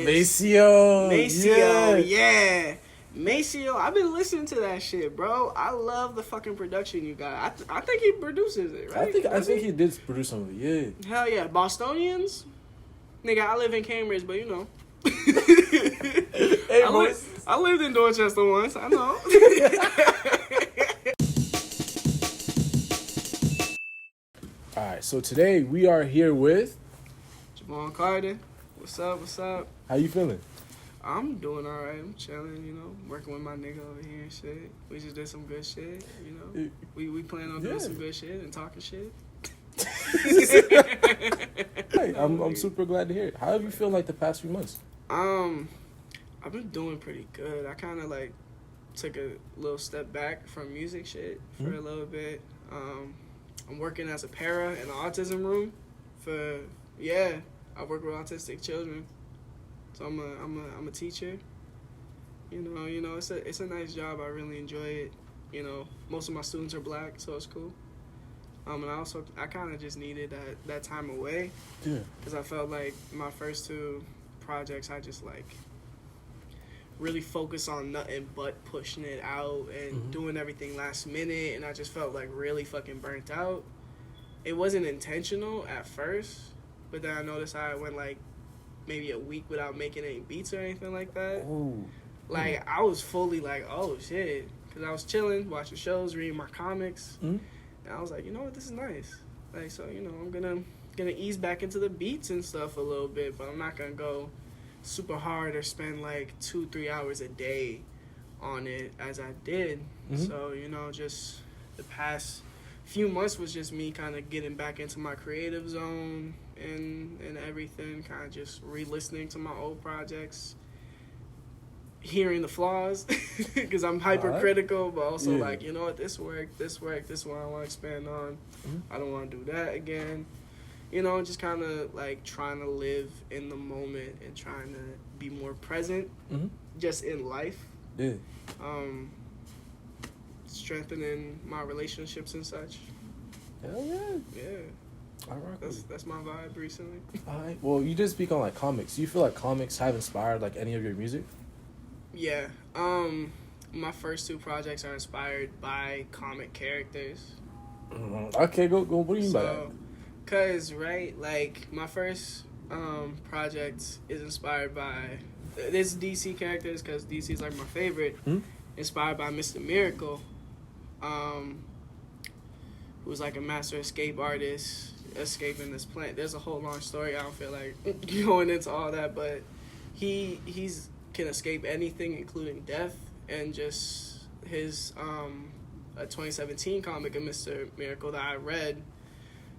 Maceo, yeah. Maceo, I've been listening to that shit, bro. I love the fucking production you got. I think he produces it, right? I think he did produce some of it, yeah. Hell yeah. Bostonians? Nigga, I live in Cambridge, but you know. Hey, I lived in Dorchester once, I know. Alright, so today we are here with Javon Carter. What's up? How you feeling? I'm doing alright. I'm chilling, you know, working with my nigga over here and shit. We just did some good shit, you know. We plan on doing some good shit and talking shit. Hey, I'm super glad to hear it. How have you feel like the past few months? I've been doing pretty good. I kind of like took a little step back from music shit for a little bit. I'm working as a para in the autism room I work with autistic children. So I'm a teacher. You know, it's a nice job. I really enjoy it. You know, most of my students are black, so it's cool. And I kind of just needed that time away. Yeah. Because I felt like my first two projects, I just like really focused on nothing but pushing it out and doing everything last minute, and I just felt like really fucking burnt out. It wasn't intentional at first, but then I noticed I went like maybe a week without making any beats or anything like that. Ooh. Like, I was fully like, oh, shit. Because I was chilling, watching shows, reading my comics. And I was like, you know what, this is nice. Like, so, you know, I'm gonna ease back into the beats and stuff a little bit, but I'm not going to go super hard or spend, like, 2-3 hours a day on it as I did. So, you know, just the past few months was just me kind of getting back into my creative zone and everything, kind of just re-listening to my old projects, hearing the flaws, because I'm hypercritical, but also like, you know what, this worked, this one I want to expand on. I don't want to do that again. You know, just kind of like trying to live in the moment and trying to be more present just in life. Yeah. Strengthening my relationships and such. Hell yeah. Yeah. That's my vibe recently. All right. Well, you did speak on like comics. Do you feel like comics have inspired like any of your music? Yeah. My first two projects are inspired by comic characters. Okay, go. What do you mean by that? Cause right, like my first project is inspired by this DC characters, cause DC is like my favorite. Inspired by Mr. Miracle, who's like a master escape artist, escaping this planet. There's a whole long story. I don't feel like going into all that, but he's can escape anything, including death. And just his a 2017 comic of Mr. Miracle that I read,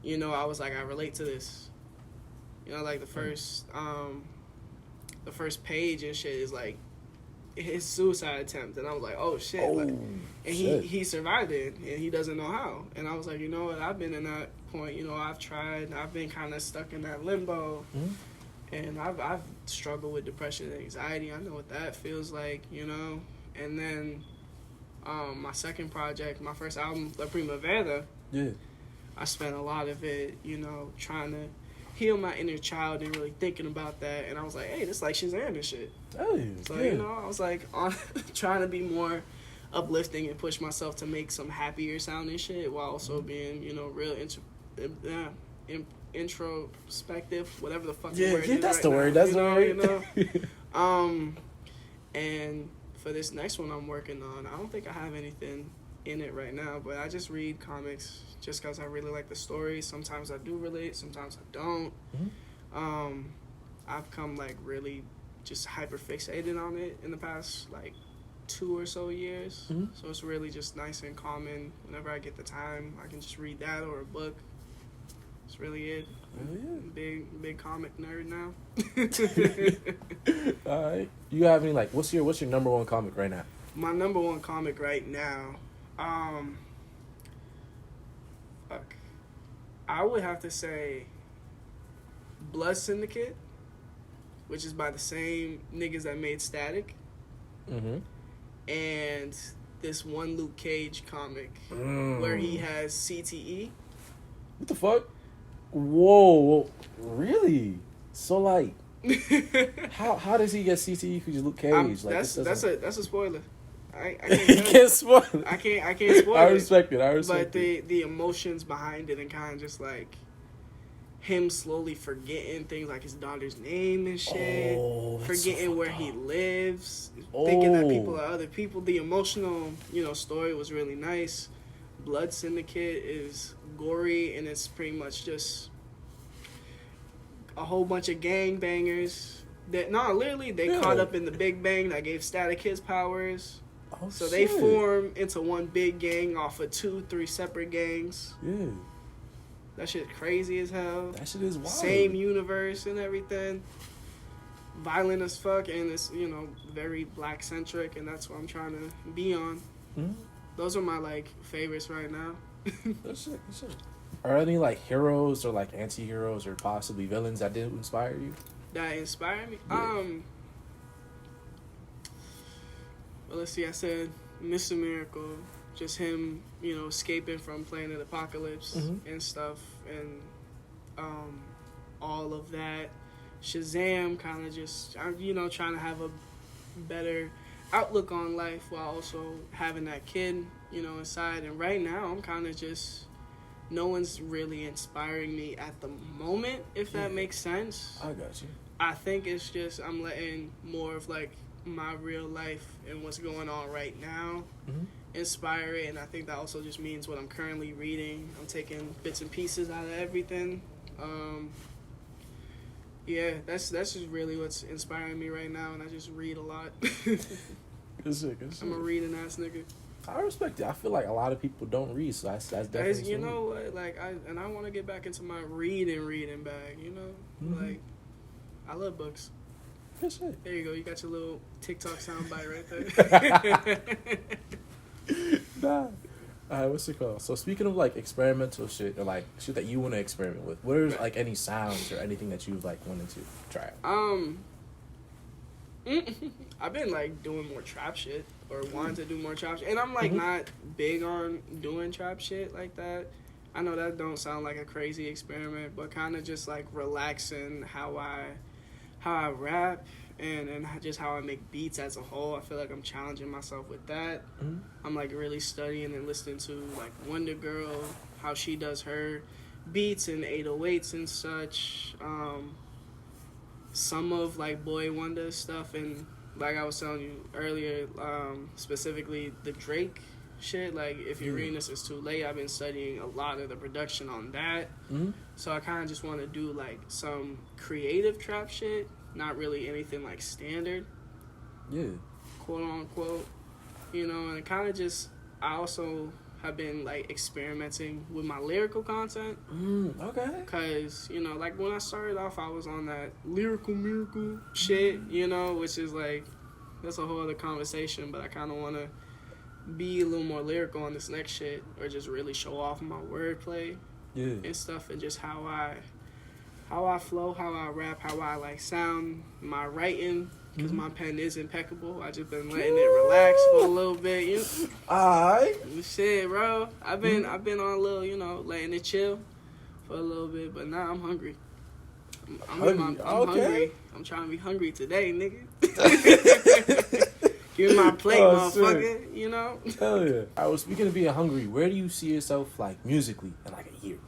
you know, I was like, I relate to this. You know, like the first page and shit is like his suicide attempt, and I was like, oh shit. And he survived it, and he doesn't know how. And I was like, you know what, I've been in that point. You know, I've tried, I've been kind of stuck in that limbo. And I've struggled with depression and anxiety. I know what that feels like, you know. And then my second project, my first album, La Primavera, I spent a lot of it, you know, trying to heal my inner child and really thinking about that. And I was like, hey, this is like Shazam and shit. So, you know, I was like trying to be more uplifting and push myself to make some happier sounding shit while also being, you know, real introspective, whatever the fuck the word is. That's right the word. That's the word. You know? And for this next one I'm working on, I don't think I have anything in it right now, but I just read comics just because I really like the story. Sometimes I do relate, sometimes I don't. I've come like really just hyper fixated on it in the past like 2 or so years. So it's really just nice and common. Whenever I get the time, I can just read that or a book. That's really it. Big comic nerd now. All right. You have any like what's your number one comic right now? My number one comic right now, I would have to say Blood Syndicate, which is by the same niggas that made Static. And this one Luke Cage comic where he has CTE. What the fuck? Whoa, really? So like How does he get CTE if he's Luke Cage? That's a spoiler. I can't You tell you. can't spoil it. I can't spoil it. I respect it. But the emotions behind it and kind of just like him slowly forgetting things like his daughter's name and shit, forgetting where he lives, thinking that people are other people. The emotional, story was really nice. Blood Syndicate is gory, and it's pretty much just a whole bunch of gangbangers that literally they caught up in the Big Bang that gave Static his powers. So they form into one big gang off of 2-3 separate gangs. Yeah. That shit crazy as hell. That shit is wild. Same universe and everything. Violent as fuck, and it's, very black centric, and that's what I'm trying to be on. Mm-hmm. Those are my like favorites right now. That's it. Are any like heroes or like anti-heroes or possibly villains that did inspire you? That inspired me? Yeah. Well, let's see. I said Mr. Miracle, just him, escaping from Planet Apocalypse and stuff, and all of that. Shazam, kind of just, trying to have a better outlook on life while also having that kid, inside. And right now, I'm kind of just, no one's really inspiring me at the moment, if that makes sense. I got you. I think it's just I'm letting more of like my real life and what's going on right now inspire it, and I think that also just means what I'm currently reading. I'm taking bits and pieces out of everything. Yeah, that's just really what's inspiring me right now, and I just read a lot. Good shit. I'm a reading ass nigga. I respect it. I feel like a lot of people don't read, so that's definitely. You know what? Like I want to get back into my reading bag. Like I love books. Good shit. There you go. You got your little TikTok soundbite right there. Nah. What's it called? So speaking of like experimental shit or like shit that you want to experiment with, what are like any sounds or anything that you like wanted to try out? I've been like doing more trap shit or wanting to do more trap shit, and I'm like not big on doing trap shit like that. I know that don't sound like a crazy experiment, but kind of just like relaxing how I rap and just how I make beats as a whole. I feel like I'm challenging myself with that. I'm like really studying and listening to like Wonder Girl, how she does her beats and 808s and such. Some of like Boy Wonder stuff, and like I was telling you earlier, specifically the Drake shit. Like if you're reading this, it's too late. I've been studying a lot of the production on that. So I kind of just want to do like some creative trap shit. Not really anything like standard, quote unquote, and it kind of just, I also have been like experimenting with my lyrical content. Okay. Cause like when I started off, I was on that lyrical miracle shit, which is like, that's a whole other conversation, but I kind of want to be a little more lyrical on this next shit, or just really show off my wordplay and stuff, and just how I flow, how I rap, how I like sound, my writing, because my pen is impeccable. I just been letting it relax for a little bit. Alright. Shit, bro. I've been on a little, letting it chill for a little bit, but now I'm hungry. I'm hungry. I'm trying to be hungry today, nigga. Give me my plate, motherfucker. Shit. Hell yeah. I was speaking of being hungry. Where do you see yourself like musically in like a year?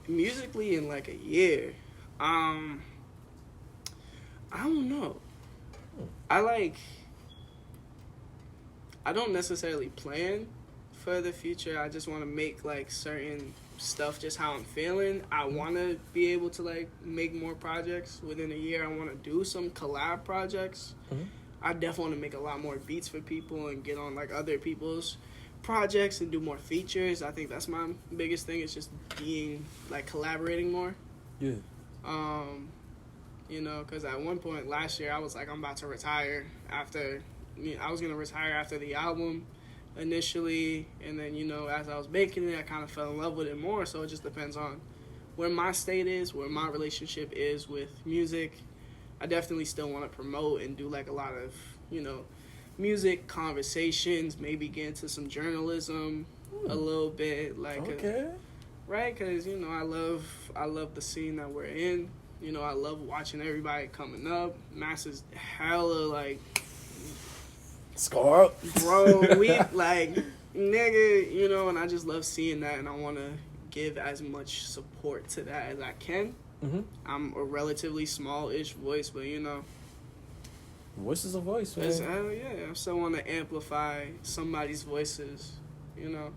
Musically in like a year, I don't know. I don't necessarily plan for the future. I just want to make like certain stuff just how I'm feeling. I want to be able to like make more projects within a year. I want to do some collab projects. I definitely want to make a lot more beats for people and get on like other people's projects and do more features. I think that's my biggest thing, is just being like collaborating more. Because at one point last year I was like, I'm about to retire after, I was gonna retire after the album initially, and then as I was making it, I kind of fell in love with it more. So it just depends on where my state is, where my relationship is with music. I definitely still want to promote and do like a lot of music conversations, maybe get into some journalism a little bit, like right, because I love the scene that we're in, You know, I love watching everybody coming up. Mass is hella, like... Score up. Bro, we, like, nigga, you know, and I just love seeing that, and I want to give as much support to that as I can. Mm-hmm. I'm a relatively small-ish voice, but, you know... Voice is a voice, man. Hell yeah. I still want to amplify somebody's voices, you know?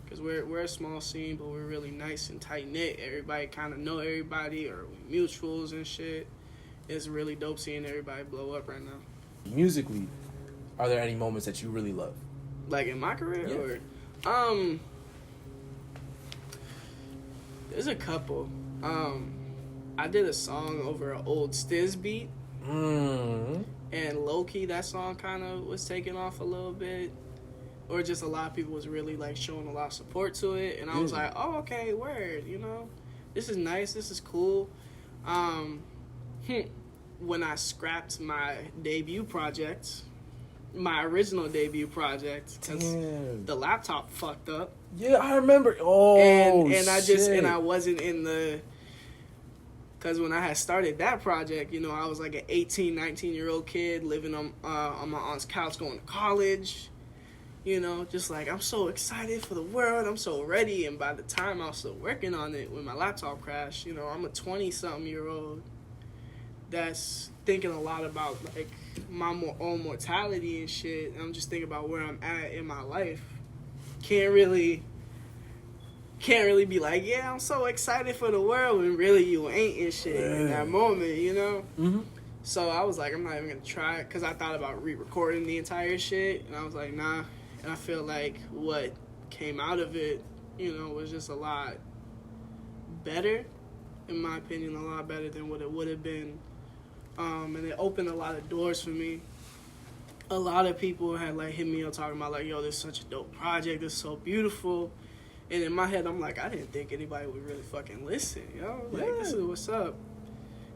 Because we're a small scene, but we're really nice and tight-knit. Everybody kind of know everybody, or we mutuals and shit. It's really dope seeing everybody blow up right now. Musically, are there any moments that you really love? Like in my career? Yeah. Or, there's a couple. I did a song over an old Stiz beat. Mm-hmm. And low-key, that song kind of was taking off a little bit. Or just a lot of people was really, like, showing a lot of support to it. And I was like, oh, okay, word, you know? This is nice. This is cool. When I scrapped my debut project, my original debut project, because the laptop fucked up. Yeah, I remember. Oh, and I just, shit. and I wasn't in the... Because when I had started that project, you know, I was like an 18, 19-year-old kid living on my aunt's couch going to college. You know, just like, I'm so excited for the world. I'm so ready. And by the time I was still working on it, when my laptop crashed, you know, I'm a 20-something-year-old that's thinking a lot about, like, my own mortality and shit. And I'm just thinking about where I'm at in my life. Can't really be like, yeah, I'm so excited for the world, when really you ain't and shit in that moment, you know? Mm-hmm. So I was like, I'm not even going to try it, because I thought about re-recording the entire shit, and I was like, nah. And I feel like what came out of it, you know, was just a lot better, in my opinion, a lot better than what it would have been. And it opened a lot of doors for me. A lot of people had, like, hit me up talking about, like, yo, this is such a dope project, this is so beautiful. And in my head, I'm like, I didn't think anybody would really fucking listen, yo. Like, this is what's up.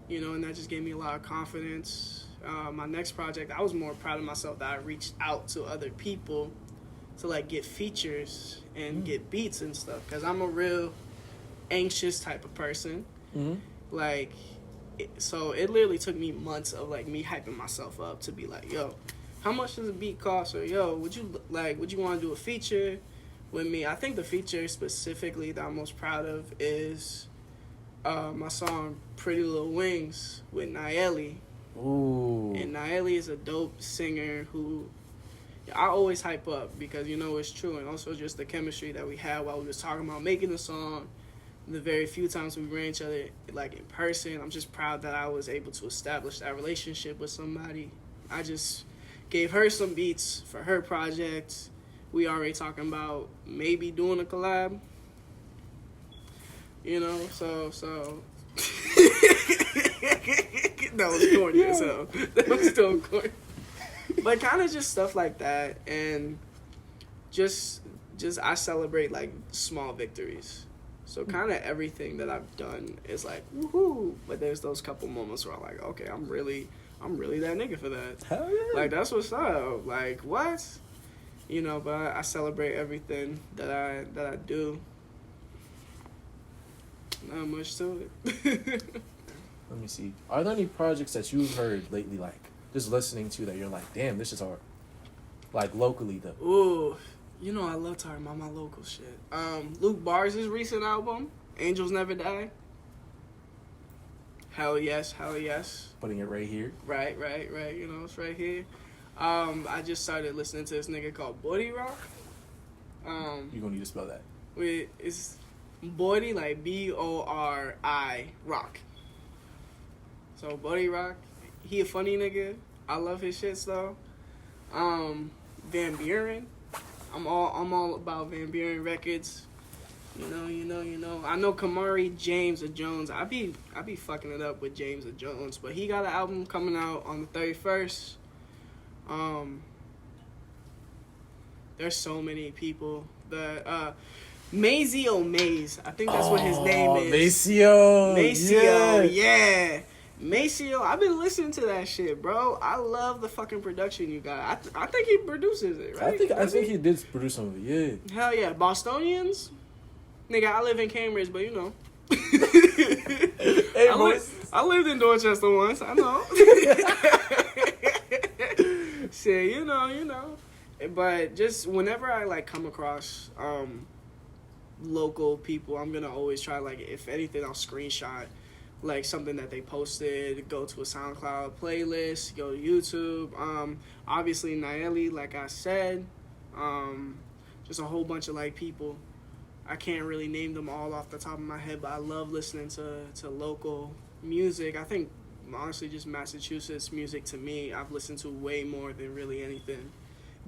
You know, and that just gave me a lot of confidence. My next project, I was more proud of myself that I reached out to other people to, like, get features and get beats and stuff. Because I'm a real anxious type of person. Mm-hmm. Like, so it literally took me months of, like, me hyping myself up to be like, yo, how much does a beat cost? Or, yo, would you want to do a feature with me? I think the feature specifically that I'm most proud of is my song Pretty Little Wings with Nayeli. Ooh. And Nayeli is a dope singer who I always hype up, because, you know, it's true. And also just the chemistry that we had while we was talking about making the song. The very few times we ran each other, like, in person, I'm just proud that I was able to establish that relationship with somebody. I just gave her some beats for her project. We already talking about maybe doing a collab. You know, so that was corny as hell. That was still corny. But kind of just stuff like that, and just I celebrate, like, small victories. So kind of everything that I've done is like, woohoo. But there's those couple moments where I'm like, okay, I'm really that nigga for that. Hell yeah. Like, that's what's up. Like, what? You know, but I celebrate everything that I do. Not much to it. Let me see. Are there any projects that you've heard lately, like, just listening to, that you're like, damn, this is hard? Like, locally, though. Ooh. You know, I love talking about my local shit. Luke Bars' recent album, Angels Never Die. Hell yes. Putting it right here. Right. You know, it's right here. I just started listening to this nigga called Body Rock. You're gonna need to spell that. It's Body, like Bori rock. So Body Rock, he a funny nigga. I love his shit though. Van Buren. I'm all about Van Buren records. You know. I know Kamari James or Jones. I be fucking it up with James or Jones, but he got an album coming out on the 31st. There's so many people that Mazio Maze. I think that's what his name is. Maceo, yeah. Maceo, I've been listening to that shit, bro. I love the fucking production you got. I think he produces it, right? I think he did produce some of it, yeah. Hell yeah. Bostonians? Nigga, I live in Cambridge, but you know. Hey, bro, I lived in Dorchester once. I know. Shit, you know. But just whenever I like come across local people, I'm gonna always try, like, if anything, I'll screenshot like something that they posted, go to a SoundCloud playlist, go to YouTube. Obviously Nayeli, like I said, just a whole bunch of like people. I can't really name them all off the top of my head, but I love listening to local music. I think honestly just Massachusetts music, to me, I've listened to way more than really anything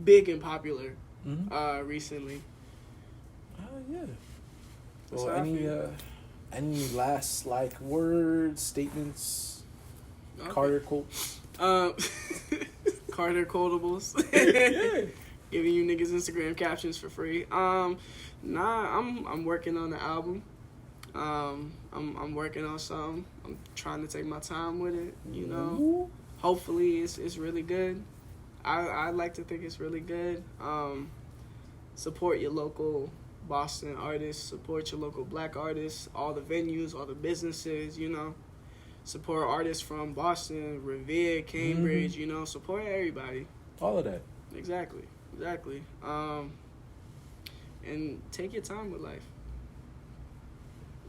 big and popular recently. Yeah. Well, any last like words, statements, okay. Carter quotes? Carter quotables. Yeah. Giving you niggas Instagram captions for free. I'm working on the album. I'm working on something. I'm trying to take my time with it, you know. Ooh. Hopefully it's really good. I like to think it's really good. Support your local Boston artists, support your local black artists, all the venues, all the businesses, you know. Support artists from Boston, Revere, Cambridge, you know. Support everybody. All of that. Exactly. And take your time with life.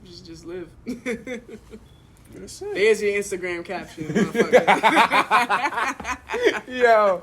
Just live. There's your Instagram caption, motherfucker. Yo.